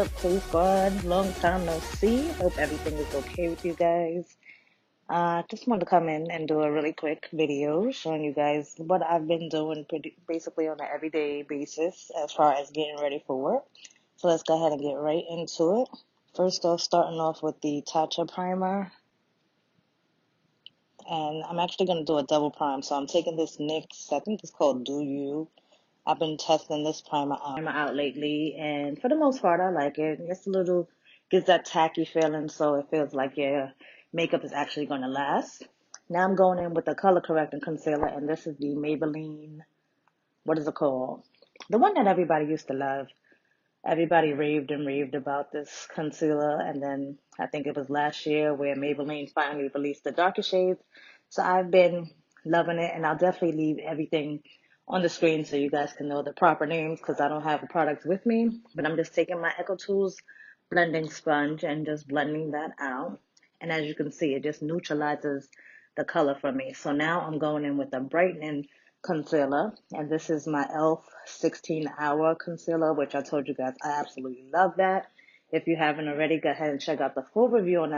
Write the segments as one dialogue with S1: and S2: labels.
S1: up, K Squad? Long time no see. Hope everything is okay with you guys. Just wanted to come in and do a really quick video showing you guys what I've been doing basically on an everyday basis as far as getting ready for work. So let's go ahead and get right into it. First off, starting off with the Tatcha primer. And I'm actually going to do a double prime. So I'm taking this NYX, I think it's called Do You. I've been testing this primer out lately, and for the most part, I like it. It's a little, gives that tacky feeling, so it feels like your makeup is actually going to last. Now I'm going in with the color correcting concealer, and this is the Maybelline, what is it called? The one that everybody used to love. Everybody raved and raved about this concealer, and then I think it was last year where Maybelline finally released the darker shades. So I've been loving it, and I'll definitely leave everything on the screen so you guys can know the proper names because I don't have the products with me. But I'm just taking my Echo Tools blending sponge and just blending that out. And as you can see, it just neutralizes the color for me. So now I'm going in with a brightening concealer, and this is my e.l.f. 16-hour concealer, which I told you guys I absolutely love that. If you haven't already, go ahead and check out the full review on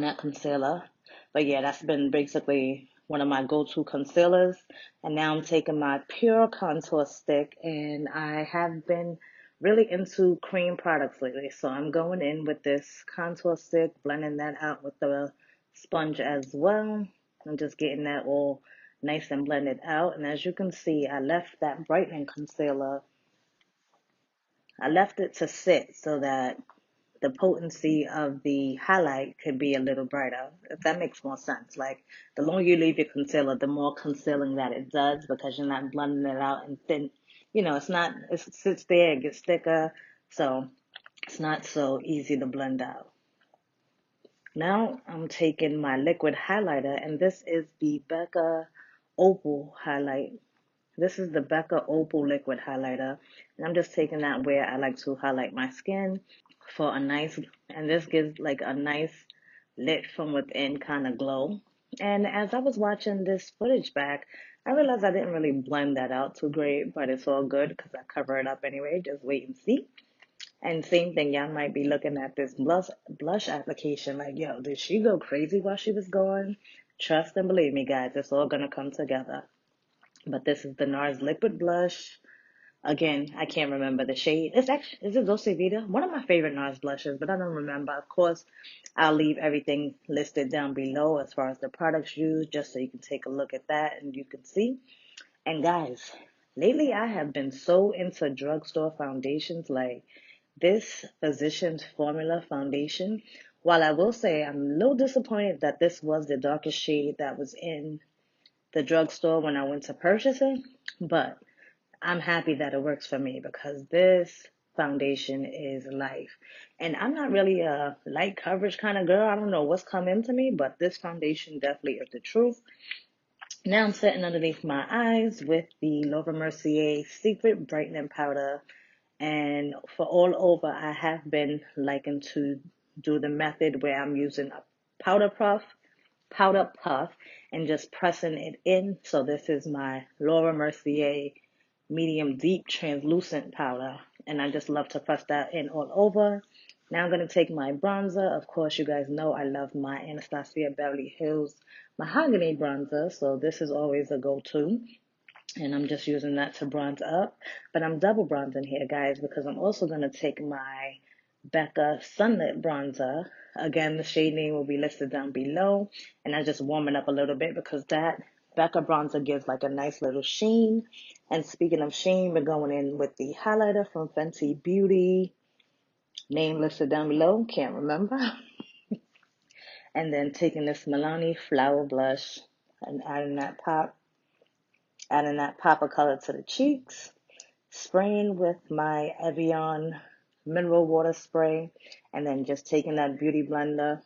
S1: that concealer. But yeah, that's been basically one of my go-to concealers. And now I'm taking my Pure Contour Stick, and I have been really into cream products lately. So I'm going in with this contour stick, blending that out with the sponge as well. I'm just getting that all nice and blended out. And as you can see, I left that brightening concealer, I left it to sit so that the potency of the highlight could be a little brighter, if that makes more sense. Like, the longer you leave your concealer, the more concealing that it does because you're not blending it out and thin. You know, it sits there, it gets thicker, so it's not so easy to blend out. Now I'm taking my liquid highlighter, and this is the Becca Opal highlight. This is the Becca Opal liquid highlighter, and I'm just taking that where I like to highlight my skin for a nice, and this gives like a nice lit from within kind of glow. And as I was watching this footage back, I realized I didn't really blend that out too great, but it's all good because I cover it up anyway. Just wait and see. And same thing, y'all might be looking at this blush application like, yo, did she go crazy while she was going? Trust and believe me, guys, it's all gonna come together. But this is the NARS liquid blush. Again, I can't remember the shade. Is it Dolce Vita? One of my favorite NARS blushes, but I don't remember. Of course, I'll leave everything listed down below as far as the products used, just so you can take a look at that and you can see. And guys, lately I have been so into drugstore foundations, like this Physicians Formula foundation. While I will say I'm a little disappointed that this was the darkest shade that was in the drugstore when I went to purchase it, but I'm happy that it works for me because this foundation is life. And I'm not really a light coverage kind of girl. I don't know what's come into me, but this foundation definitely is the truth. Now I'm setting underneath my eyes with the Laura Mercier Secret Brightening Powder. And for all over, I have been liking to do the method where I'm using a powder puff, and just pressing it in. So this is my Laura Mercier medium deep translucent powder, and I just love to press that in all over. Now I'm going to take my bronzer. Of course, you guys know I love my Anastasia Beverly Hills Mahogany bronzer, so this is always a go-to. And I'm just using that to bronze up. But I'm double bronzing here, guys, because I'm also going to take my Becca Sunlit Bronzer. Again, the shade name will be listed down below. And I just warm it up a little bit because that Becca bronzer gives like a nice little sheen. And speaking of sheen, we're going in with the highlighter from Fenty Beauty. Name listed down below. Can't remember. And then taking this Milani Flower Blush and adding that pop of color to the cheeks, spraying with my Evian mineral water spray, and then just taking that beauty blender,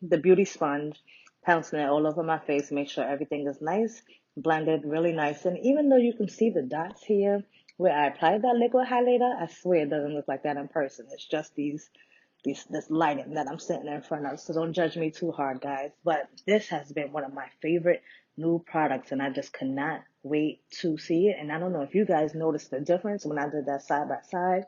S1: the beauty sponge, pouncing it all over my face, make sure everything is nice, blended really nice. And even though you can see the dots here where I applied that liquid highlighter, I swear it doesn't look like that in person. It's just this lighting that I'm sitting in front of. So don't judge me too hard, guys. But this has been one of my favorite new products, and I just cannot wait to see it. And I don't know if you guys noticed the difference when I did that side by side.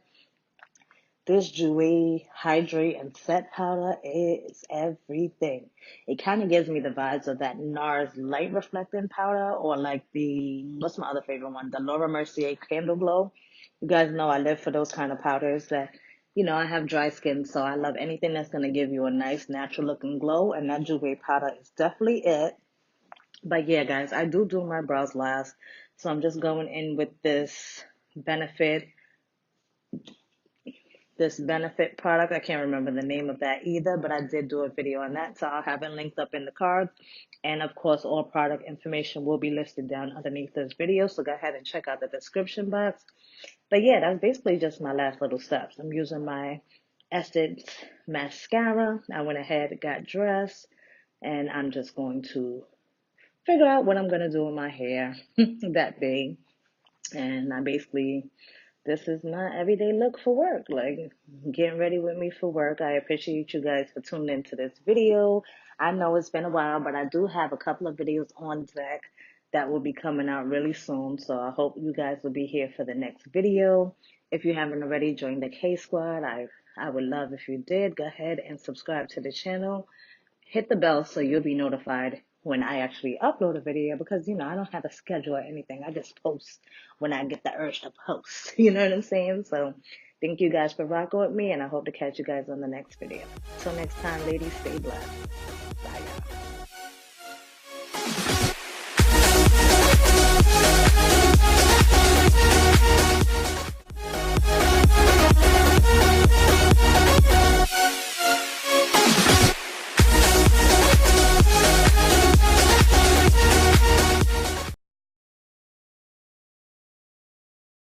S1: this Jouer Hydrate and Set powder is everything. It kind of gives me the vibes of that NARS Light Reflecting powder, or like what's my other favorite one? The Laura Mercier Candle Glow. You guys know I live for those kind of powders that, I have dry skin, so I love anything that's going to give you a nice natural looking glow, and that Jouer powder is definitely it. But yeah, guys, I do my brows last, so I'm just going in with benefit this benefit product. I can't remember the name of that either, but I did do a video on that, so I'll have it linked up in the cards. And of course, all product information will be listed down underneath this video, so go ahead and check out the description box. But yeah, that's basically just my last little steps. I'm using my Essence mascara. I went ahead, got dressed, and I'm just going to figure out what I'm going to do with my hair that day. And this is my everyday look for work, like getting ready with me for work. I appreciate you guys for tuning into this video. I know it's been a while, but I do have a couple of videos on deck that will be coming out really soon. So I hope you guys will be here for the next video. If you haven't already joined the K Squad, I would love if you did. Go ahead and subscribe to the channel. Hit the bell so you'll be notified when I actually upload a video, because I don't have a schedule or anything. I just post when I get the urge to post. You know what I'm saying? So thank you guys for rocking with me, and I hope to catch you guys on the next video. Till next time, ladies, stay blessed. Bye, y'all.